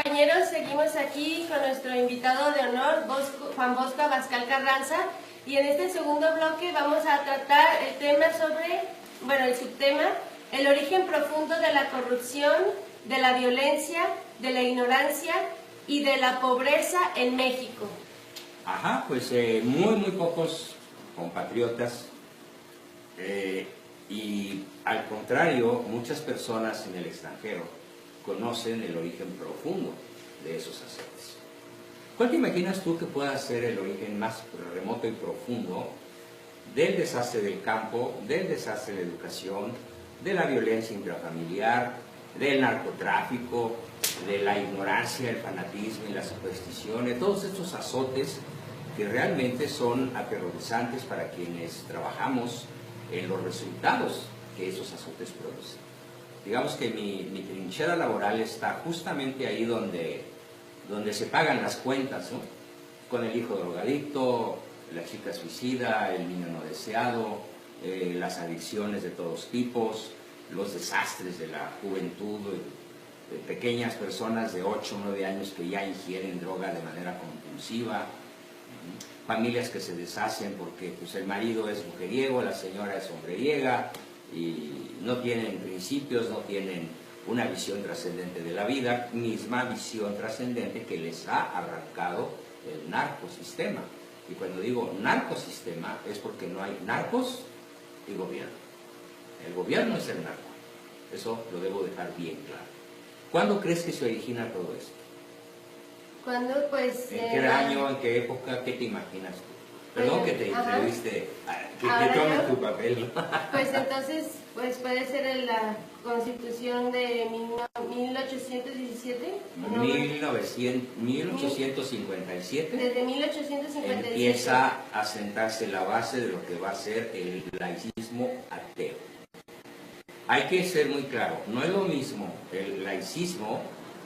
compañeros, seguimos aquí con nuestro invitado de honor, Juan Bosco Abascal Carranza, y en este segundo bloque vamos a tratar el tema el subtema, el origen profundo de la corrupción, de la violencia, de la ignorancia y de la pobreza en México. Ajá, pues muy pocos compatriotas y al contrario, muchas personas en el extranjero conocen el origen profundo de esos azotes. ¿Cuál te imaginas tú que pueda ser el origen más remoto y profundo del desastre del campo, del desastre de la educación, de la violencia intrafamiliar, del narcotráfico, de la ignorancia, el fanatismo y la superstición, de todos estos azotes que realmente son aterrorizantes para quienes trabajamos en los resultados que esos azotes producen? Digamos que mi trinchera laboral está justamente ahí donde se pagan las cuentas, ¿no? Con el hijo drogadicto, la chica suicida, el niño no deseado, las adicciones de todos tipos, los desastres de la juventud, de pequeñas personas de 8 o 9 años que ya ingieren droga de manera compulsiva, familias que se deshacen porque pues, el marido es mujeriego, la señora es hombreriega y no tienen principios, no tienen una visión trascendente de la vida, misma visión trascendente que les ha arrancado el narcosistema. Y cuando digo narcosistema es porque no hay narcos y gobierno. El gobierno es el narco. Eso lo debo dejar bien claro. ¿Cuándo crees que se origina todo esto? ¿Cuándo? Pues... ¿En qué año, en qué época, qué te imaginas tú? Perdón que te entreviste, que tomes tu papel. Pues entonces, pues puede ser en la Constitución de 1817. 1857. Desde 1857. Empieza a sentarse la base de lo que va a ser el laicismo ateo. Hay que ser muy claro, no es lo mismo el laicismo,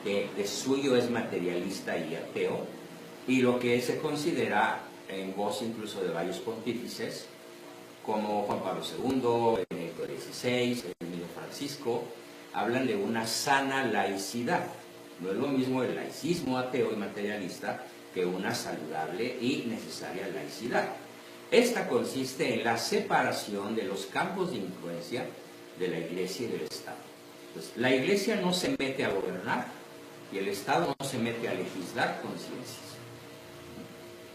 que de suyo es materialista y ateo, y lo que se considera en voz incluso de varios pontífices, como Juan Pablo II, Benedicto XVI, el mismo Francisco, hablan de una sana laicidad. No es lo mismo el laicismo ateo y materialista que una saludable y necesaria laicidad. Esta consiste en la separación de los campos de influencia de la Iglesia y del Estado. Pues, la Iglesia no se mete a gobernar y el Estado no se mete a legislar conciencias.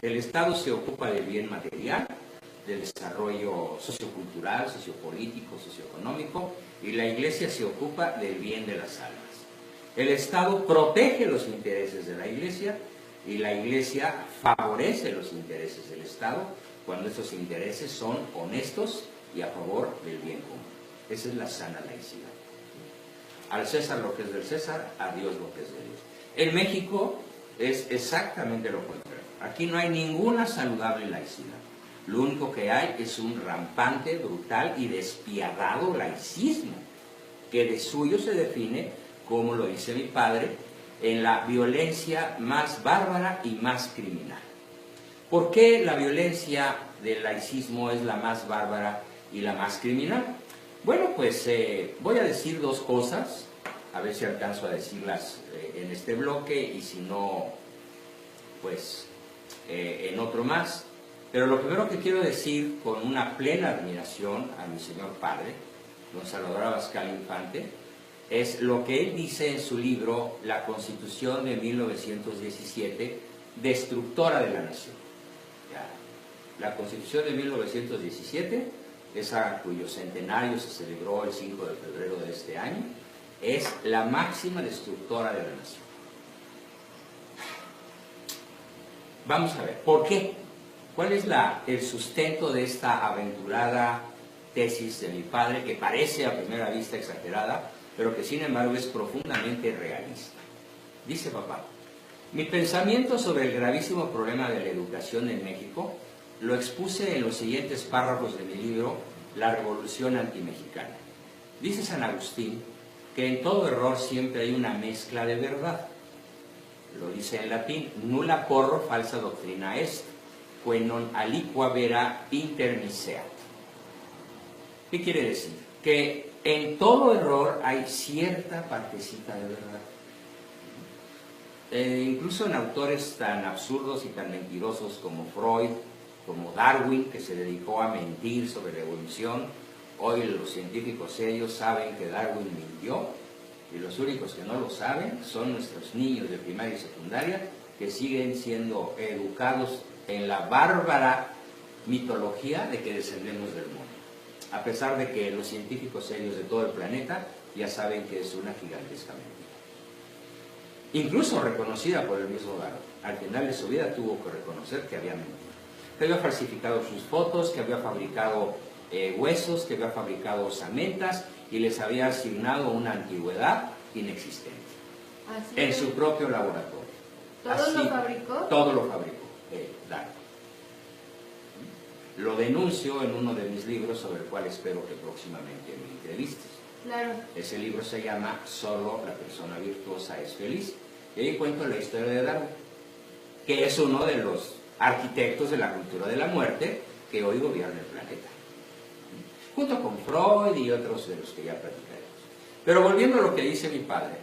El Estado se ocupa del bien material, del desarrollo sociocultural, sociopolítico, socioeconómico, y la Iglesia se ocupa del bien de las almas. El Estado protege los intereses de la Iglesia y la Iglesia favorece los intereses del Estado cuando estos intereses son honestos y a favor del bien común. Esa es la sana laicidad. Al César lo que es del César, a Dios lo que es de Dios. En México es exactamente lo contrario. Aquí no hay ninguna saludable laicidad. Lo único que hay es un rampante, brutal y despiadado laicismo, que de suyo se define, como lo dice mi padre, en la violencia más bárbara y más criminal. ¿Por qué la violencia del laicismo es la más bárbara y la más criminal? Bueno, pues voy a decir dos cosas, a ver si alcanzo a decirlas en este bloque y si no, pues en otro más. Pero lo primero que quiero decir con una plena admiración a mi señor padre, don Salvador Abascal Infante, es lo que él dice en su libro La Constitución de 1917, destructora de la nación. Ya. La Constitución de 1917, esa cuyo centenario se celebró el 5 de febrero de este año, es la máxima destructora de la nación. Vamos a ver, ¿por qué? ¿Cuál es el sustento de esta aventurada tesis de mi padre, que parece a primera vista exagerada, pero que sin embargo es profundamente realista? Dice papá: mi pensamiento sobre el gravísimo problema de la educación en México lo expuse en los siguientes párrafos de mi libro La Revolución Antimexicana. Dice San Agustín que en todo error siempre hay una mezcla de verdad. Lo dice en latín: nulla porro falsa doctrina est, que non aliqua vera intermiseat. ¿Qué quiere decir? Que en todo error hay cierta partecita de verdad. incluso en autores tan absurdos y tan mentirosos como Freud, como Darwin, que se dedicó a mentir sobre la evolución. Hoy los científicos serios saben que Darwin mintió, y los únicos que no lo saben son nuestros niños de primaria y secundaria, que siguen siendo educados en la bárbara mitología de que descendemos del mono, a pesar de que los científicos serios de todo el planeta ya saben que es una gigantesca mentira. Incluso reconocida por el mismo Darwin. Al final de su vida tuvo que reconocer que había mentido, que había falsificado sus fotos, que había fabricado huesos, que había fabricado osamentas y les había asignado una antigüedad inexistente en su propio laboratorio. ¿Todo lo fabricó? Todo lo fabricó Darwin. Lo denuncio en uno de mis libros, sobre el cual espero que próximamente me entrevistes. Claro. Ese libro se llama Solo la persona virtuosa es feliz. Y ahí cuento la historia de Darwin, que es uno de los arquitectos de la cultura de la muerte que hoy gobierna el planeta, junto con Freud y otros de los que ya platicaremos. Pero volviendo a lo que dice mi padre,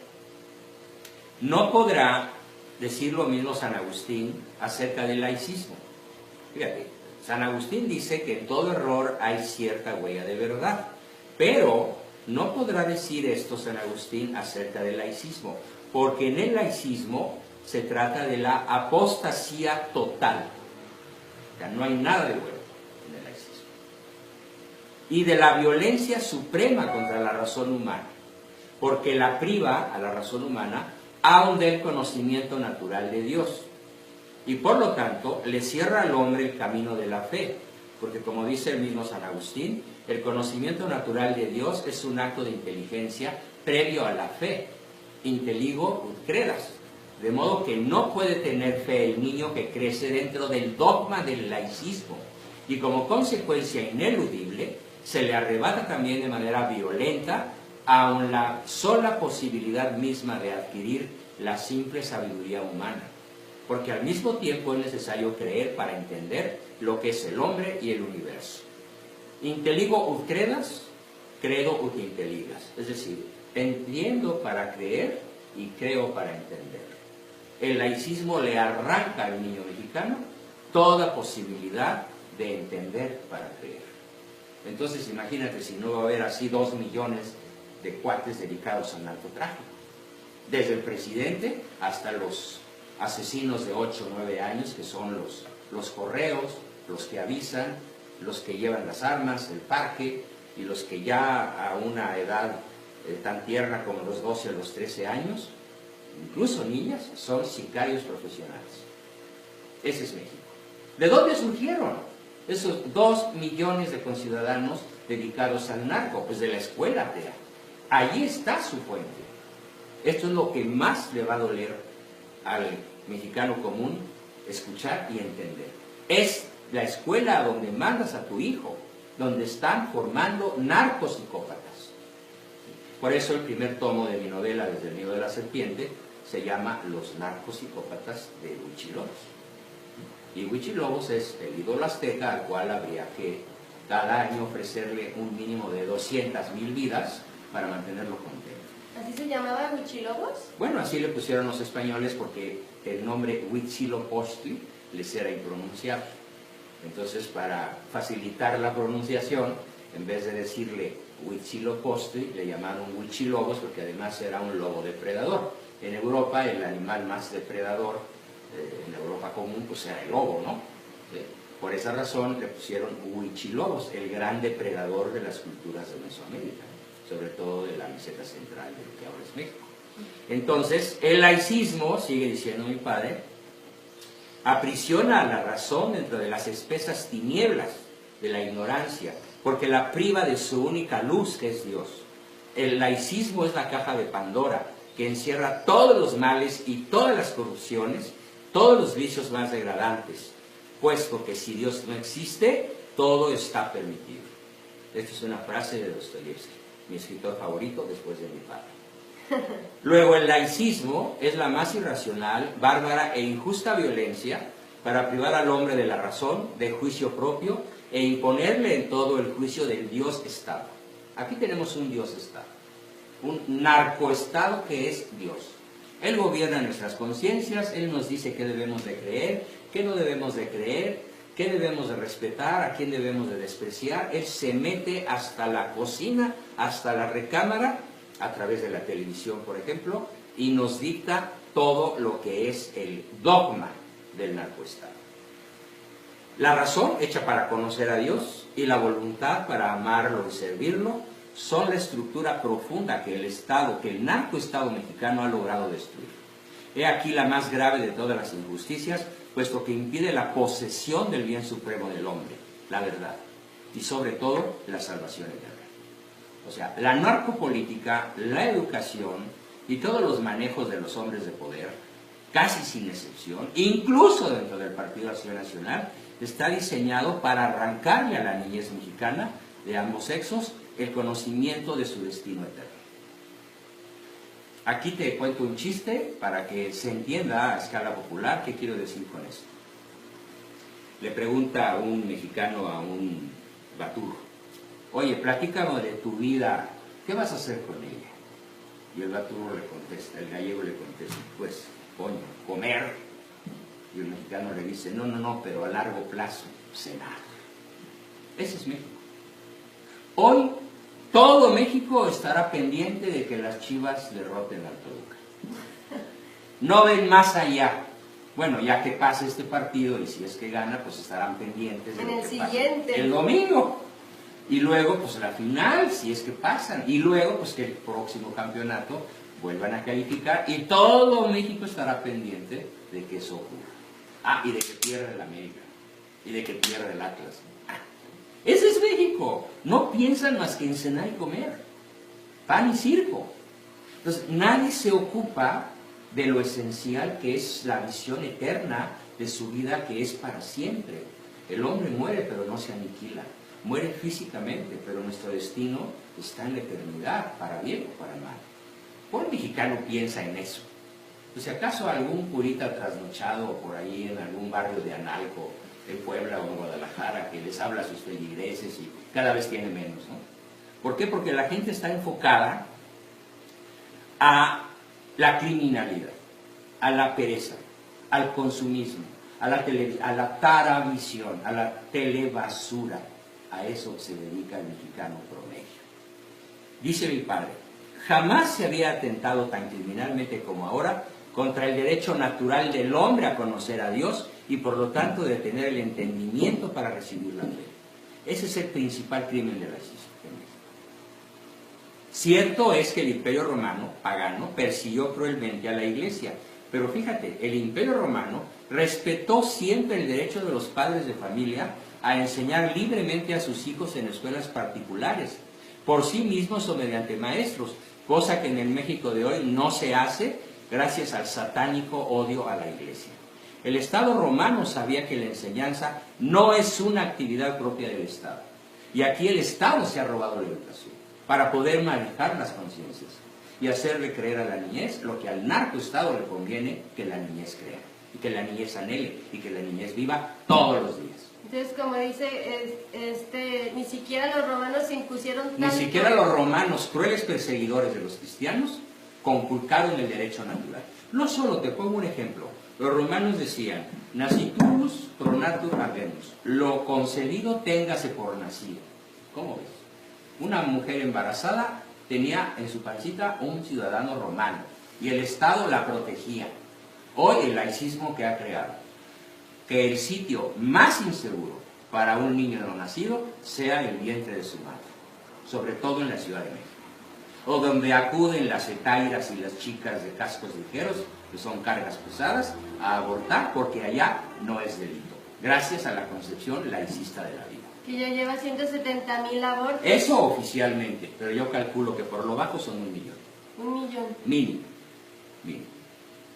no podrá decir lo mismo San Agustín acerca del laicismo. Fíjate, San Agustín dice que en todo error hay cierta huella de verdad, pero no podrá decir esto San Agustín acerca del laicismo, porque en el laicismo se trata de la apostasía total. O sea, no hay nada de bueno en el laicismo. Y de la violencia suprema contra la razón humana, porque la priva a la razón humana aún del conocimiento natural de Dios. Y por lo tanto, le cierra al hombre el camino de la fe, porque como dice el mismo San Agustín, el conocimiento natural de Dios es un acto de inteligencia previo a la fe. Inteligo ut credas. De modo que no puede tener fe el niño que crece dentro del dogma del laicismo. Y como consecuencia ineludible, se le arrebata también de manera violenta aun la sola posibilidad misma de adquirir la simple sabiduría humana. Porque al mismo tiempo es necesario creer para entender lo que es el hombre y el universo. Inteligo ut credas, credo ut intelligas. Es decir, entiendo para creer y creo para entender. El laicismo le arranca al niño mexicano toda posibilidad de entender para creer. Entonces imagínate si no va a haber así 2 millones de cuates dedicados al narcotráfico. Desde el presidente hasta los asesinos de 8 o 9 años, que son los correos, los que avisan, los que llevan las armas, el parque, y los que ya a una edad tan tierna como los 12 o los 13 años, incluso niñas, son sicarios profesionales. Ese es México. ¿De dónde surgieron esos 2 millones de conciudadanos dedicados al narco? Pues de la escuela atea. Allí está su fuente. Esto es lo que más le va a doler al mexicano común escuchar y entender. Es la escuela donde mandas a tu hijo, donde están formando narcopsicópatas. Por eso el primer tomo de mi novela, Desde el nido de la serpiente, se llama Los narcopsicópatas de Huichilobos. Y Huichilobos es el ídolo azteca al cual habría que cada año ofrecerle un mínimo de 200,000 vidas para mantenerlo contento. ¿Así se llamaba Huichilobos? Bueno, así le pusieron los españoles porque el nombre Huitzilopochtli les era impronunciable. Entonces, para facilitar la pronunciación, en vez de decirle Huitzilopochtli, le llamaron Huichilobos porque además era un lobo depredador. En Europa, el animal más depredador, en la Europa común, pues era el lobo, ¿no? Por esa razón le pusieron Huichilobos, el gran depredador de las culturas de Mesoamérica, sobre todo de la meseta central de lo que ahora es México. Entonces, el laicismo, sigue diciendo mi padre, aprisiona a la razón dentro de las espesas tinieblas de la ignorancia, porque la priva de su única luz, que es Dios. El laicismo es la caja de Pandora, que encierra todos los males y todas las corrupciones, todos los vicios más degradantes, puesto que si Dios no existe, todo está permitido. Esta es una frase de Dostoyevsky, mi escritor favorito después de mi padre. Luego, el laicismo es la más irracional, bárbara e injusta violencia para privar al hombre de la razón, de juicio propio e imponerle en todo el juicio del Dios-Estado. Aquí tenemos un Dios-Estado, un narcoestado que es Dios. Él gobierna nuestras conciencias, Él nos dice qué debemos de creer, qué no debemos de creer, qué debemos de respetar, a quién debemos de despreciar. Él se mete hasta la cocina, hasta la recámara, a través de la televisión, por ejemplo, y nos dicta todo lo que es el dogma del narcoestado. La razón hecha para conocer a Dios y la voluntad para amarlo y servirlo son la estructura profunda que el narcoestado mexicano ha logrado destruir. He aquí la más grave de todas las injusticias, puesto que impide la posesión del bien supremo del hombre, la verdad, y sobre todo la salvación eterna. O sea, la narcopolítica, la educación y todos los manejos de los hombres de poder, casi sin excepción, incluso dentro del Partido Acción Nacional, está diseñado para arrancarle a la niñez mexicana de ambos sexos el conocimiento de su destino eterno. Aquí te cuento un chiste para que se entienda a escala popular qué quiero decir con esto. Le pregunta un mexicano a un baturro: oye, platícame de tu vida, ¿qué vas a hacer con ella? Y el baturro le contesta, el gallego le contesta, pues, coño, comer. Y el mexicano le dice, no, pero a largo plazo, cenar. Ese es México. Hoy, todo México estará pendiente de que las Chivas derroten al Toluca. No ven más allá. Bueno, ya que pase este partido, y si es que gana, pues estarán pendientes de en lo el que siguiente. pase el domingo. Y luego, pues la final, si es que pasan. Y luego, pues que el próximo campeonato vuelvan a calificar. Y todo México estará pendiente de que eso ocurra. Ah, y de que pierda el América. Y de que pierda el Atlas. Ese es México. No piensan más que en cenar y comer. Pan y circo. Entonces, nadie se ocupa de lo esencial que es la visión eterna de su vida, que es para siempre. El hombre muere, pero no se aniquila. Muere físicamente, pero nuestro destino está en la eternidad, para bien o para mal. ¿Cuál mexicano piensa en eso? Pues si acaso algún curita trasnochado por ahí en algún barrio de Analco, en Puebla o en Guadalajara, que les habla a sus feligreses y cada vez tiene menos, ¿no? ¿Por qué? Porque la gente está enfocada a la criminalidad, a la pereza, al consumismo, a la taravisión, a la telebasura. A eso se dedica el mexicano promedio. Dice mi padre, jamás se había atentado tan criminalmente como ahora contra el derecho natural del hombre a conocer a Dios y por lo tanto de tener el entendimiento para recibir la fe. Ese es el principal crimen de racismo en México. Cierto es que el Imperio Romano, pagano, persiguió cruelmente a la Iglesia, pero fíjate, el Imperio Romano respetó siempre el derecho de los padres de familia a enseñar libremente a sus hijos en escuelas particulares, por sí mismos o mediante maestros, cosa que en el México de hoy no se hace gracias al satánico odio a la Iglesia. El Estado romano sabía que la enseñanza no es una actividad propia del Estado. Y aquí el Estado se ha robado la educación para poder manejar las conciencias y hacerle creer a la niñez lo que al narcoestado le conviene que la niñez crea, y que la niñez anhele, y que la niñez viva todos los días. Entonces, como dice, ni siquiera los romanos se impusieron tanto. Ni siquiera los romanos, crueles perseguidores de los cristianos, conculcaron el derecho natural. No solo, te pongo un ejemplo. Los romanos decían, nasciturus pro natura habemus, lo concedido téngase por nacido. ¿Cómo ves? Una mujer embarazada tenía en su pancita un ciudadano romano y el Estado la protegía. Hoy el laicismo que ha creado, que el sitio más inseguro para un niño no nacido sea el vientre de su madre, sobre todo en la Ciudad de México, o donde acuden las etairas y las chicas de cascos ligeros, que son cargas pesadas, a abortar porque allá no es delito, gracias a la concepción laicista de la vida. Que ya lleva 170,000 abortos. Eso oficialmente, pero yo calculo que por lo bajo son 1 millón. 1 millón. Mínimo.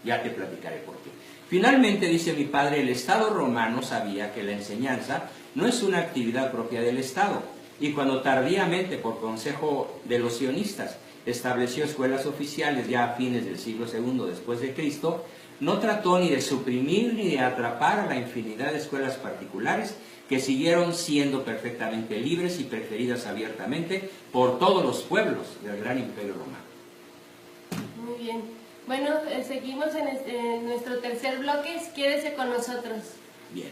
Ya te platicaré por qué. Finalmente, dice mi padre, el Estado romano sabía que la enseñanza no es una actividad propia del Estado, y cuando tardíamente, por consejo de los sionistas, estableció escuelas oficiales ya a fines del siglo II después de Cristo, no trató ni de suprimir ni de atrapar a la infinidad de escuelas particulares que siguieron siendo perfectamente libres y preferidas abiertamente por todos los pueblos del gran imperio romano. Muy bien. Bueno, seguimos en nuestro tercer bloque. Quédese con nosotros. Bien.